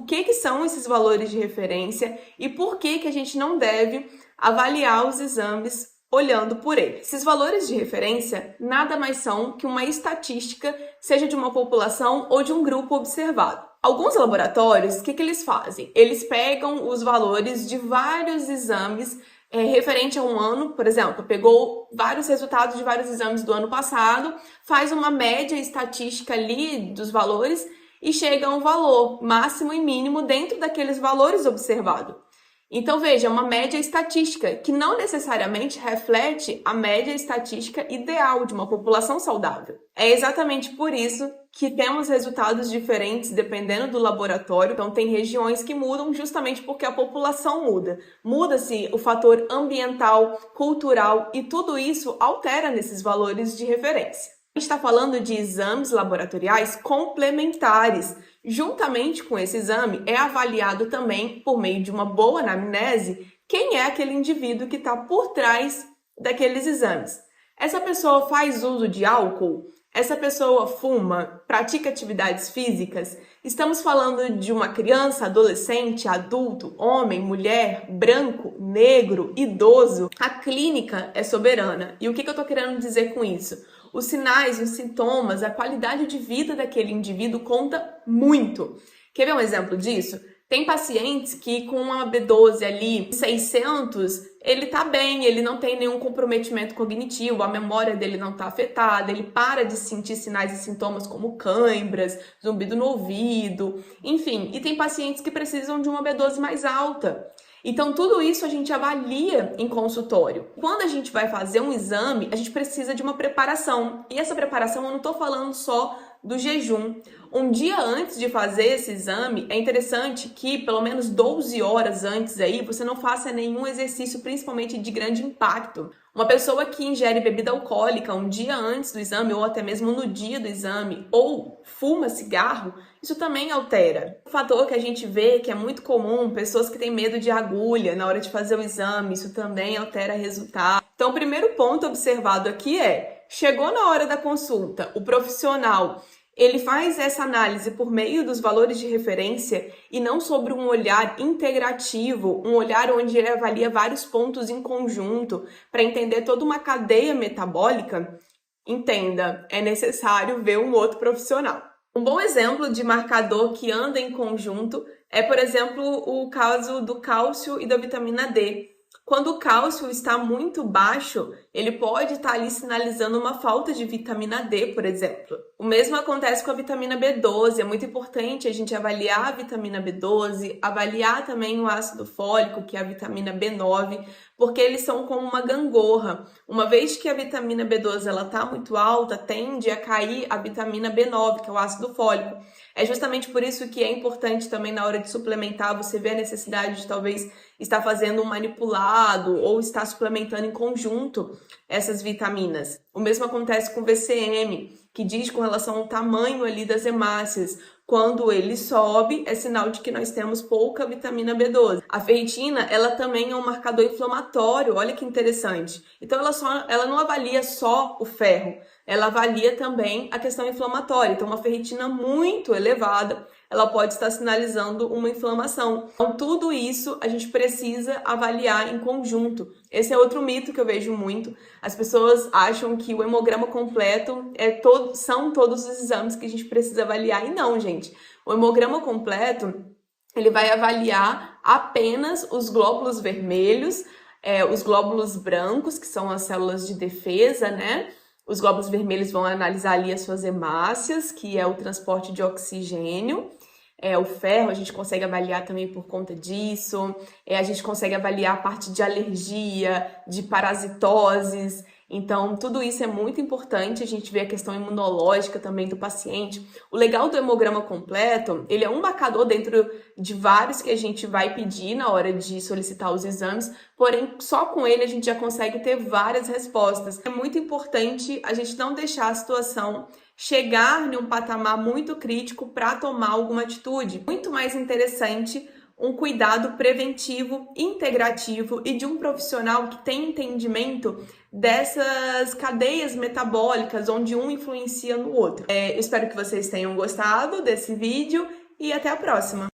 que são esses valores de referência e por que a gente não deve avaliar os exames olhando por ele. Esses valores de referência nada mais são que uma estatística, seja de uma população ou de um grupo observado. Alguns laboratórios, o que eles fazem? Eles pegam os valores de vários exames referente a um ano, por exemplo, pegou vários resultados de vários exames do ano passado, faz uma média estatística ali dos valores e chega a um valor máximo e mínimo dentro daqueles valores observados. Então, veja, é uma média estatística que não necessariamente reflete a média estatística ideal de uma população saudável. É exatamente por isso que temos resultados diferentes dependendo do laboratório. Então, tem regiões que mudam justamente porque a população muda. Muda-se o fator ambiental, cultural e tudo isso altera nesses valores de referência. A gente está falando de exames laboratoriais complementares. Juntamente com esse exame, é avaliado também, por meio de uma boa anamnese, quem é aquele indivíduo que está por trás daqueles exames. Essa pessoa faz uso de álcool? Essa pessoa fuma? Pratica atividades físicas? Estamos falando de uma criança, adolescente, adulto, homem, mulher, branco, negro, idoso? A clínica é soberana. E o que eu estou querendo dizer com isso? Os sinais, os sintomas, a qualidade de vida daquele indivíduo conta muito. Quer ver um exemplo disso? Tem pacientes que com uma B12 ali, 600, ele tá bem, ele não tem nenhum comprometimento cognitivo, a memória dele não tá afetada, ele para de sentir sinais e sintomas como cãibras, zumbido no ouvido, enfim. E tem pacientes que precisam de uma B12 mais alta. Então, tudo isso a gente avalia em consultório. Quando a gente vai fazer um exame, a gente precisa de uma preparação. E essa preparação eu não estou falando só do jejum. Um dia antes de fazer esse exame, é interessante que pelo menos 12 horas antes aí, você não faça nenhum exercício, principalmente de grande impacto. Uma pessoa que ingere bebida alcoólica um dia antes do exame, ou até mesmo no dia do exame, ou fuma cigarro, isso também altera. Um fator que a gente vê que é muito comum, pessoas que têm medo de agulha na hora de fazer o exame, isso também altera resultado. Então, o primeiro ponto observado aqui chegou na hora da consulta, o profissional, ele faz essa análise por meio dos valores de referência e não sobre um olhar integrativo, um olhar onde ele avalia vários pontos em conjunto para entender toda uma cadeia metabólica. Entenda, é necessário ver um outro profissional. Um bom exemplo de marcador que anda em conjunto é, por exemplo, o caso do cálcio e da vitamina D. Quando o cálcio está muito baixo, ele pode estar ali sinalizando uma falta de vitamina D, por exemplo. O mesmo acontece com a vitamina B12. É muito importante a gente avaliar a vitamina B12, avaliar também o ácido fólico, que é a vitamina B9, porque eles são como uma gangorra. Uma vez que a vitamina B12 está muito alta, tende a cair a vitamina B9, que é o ácido fólico. É justamente por isso que é importante também na hora de suplementar, você ver a necessidade de talvez estar fazendo um manipulado ou estar suplementando em conjunto essas vitaminas. O mesmo acontece com o VCM, que diz com relação ao tamanho ali das hemácias. Quando ele sobe, é sinal de que nós temos pouca vitamina B12. A ferritina, ela também é um marcador inflamatório, olha que interessante. Então, ela não avalia só o ferro, ela avalia também a questão inflamatória. Então, uma ferritina muito elevada, ela pode estar sinalizando uma inflamação. Então, tudo isso a gente precisa avaliar em conjunto. Esse é outro mito que eu vejo muito. As pessoas acham que o hemograma completo são todos os exames que a gente precisa avaliar. E não, gente. O hemograma completo, ele vai avaliar apenas os glóbulos vermelhos, os glóbulos brancos, que são as células de defesa, né? Os glóbulos vermelhos vão analisar ali as suas hemácias, que é o transporte de oxigênio. O ferro a gente consegue avaliar também por conta disso. A gente consegue avaliar a parte de alergia, de parasitoses. Então, tudo isso é muito importante. A gente vê a questão imunológica também do paciente. O legal do hemograma completo, ele é um marcador dentro de vários que a gente vai pedir na hora de solicitar os exames, porém, só com ele a gente já consegue ter várias respostas. É muito importante a gente não deixar a situação chegar em um patamar muito crítico para tomar alguma atitude. Muito mais interessante um cuidado preventivo, integrativo e de um profissional que tem entendimento dessas cadeias metabólicas, onde um influencia no outro. Eu espero que vocês tenham gostado desse vídeo e até a próxima!